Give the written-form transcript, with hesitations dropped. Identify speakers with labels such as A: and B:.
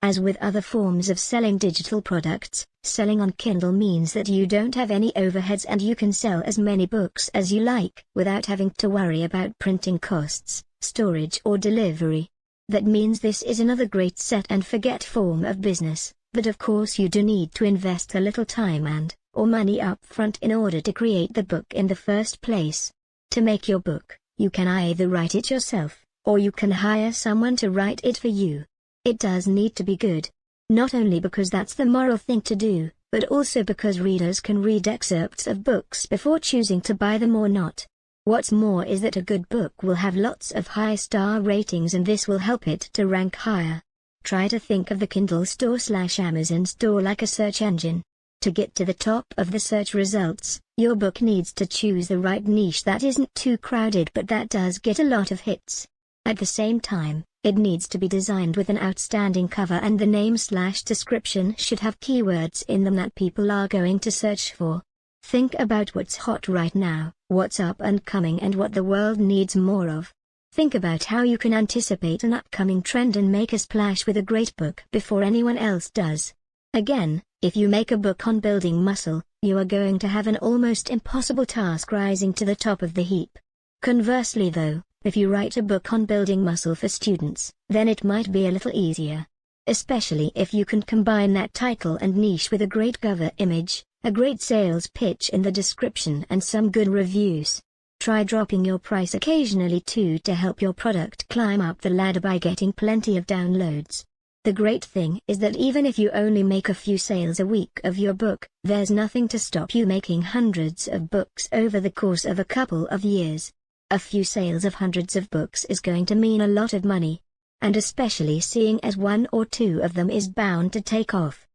A: As with other forms of selling digital products, selling on Kindle means that you don't have any overheads and you can sell as many books as you like without having to worry about printing costs, storage or delivery. That means this is another great set and forget form of business, but of course you do need to invest a little time or money up front in order to create the book in the first place. To make your book, you can either write it yourself, or you can hire someone to write it for you. It does need to be good. Not only because that's the moral thing to do, but also because readers can read excerpts of books before choosing to buy them or not. What's more is that a good book will have lots of high star ratings and this will help it to rank higher. Try to think of the Kindle store/Amazon store like a search engine. To get to the top of the search results, your book needs to choose the right niche that isn't too crowded but that does get a lot of hits. At the same time, it needs to be designed with an outstanding cover and the name/description should have keywords in them that people are going to search for. Think about what's hot right now, what's up and coming and what the world needs more of. Think about how you can anticipate an upcoming trend and make a splash with a great book before anyone else does. Again, if you make a book on building muscle, you are going to have an almost impossible task rising to the top of the heap. Conversely though, if you write a book on building muscle for students, then it might be a little easier. Especially if you can combine that title and niche with a great cover image, a great sales pitch in the description and some good reviews. Try dropping your price occasionally too to help your product climb up the ladder by getting plenty of downloads. The great thing is that even if you only make a few sales a week of your book, there's nothing to stop you making hundreds of books over the course of a couple of years. A few sales of hundreds of books is going to mean a lot of money. And especially seeing as one or two of them is bound to take off,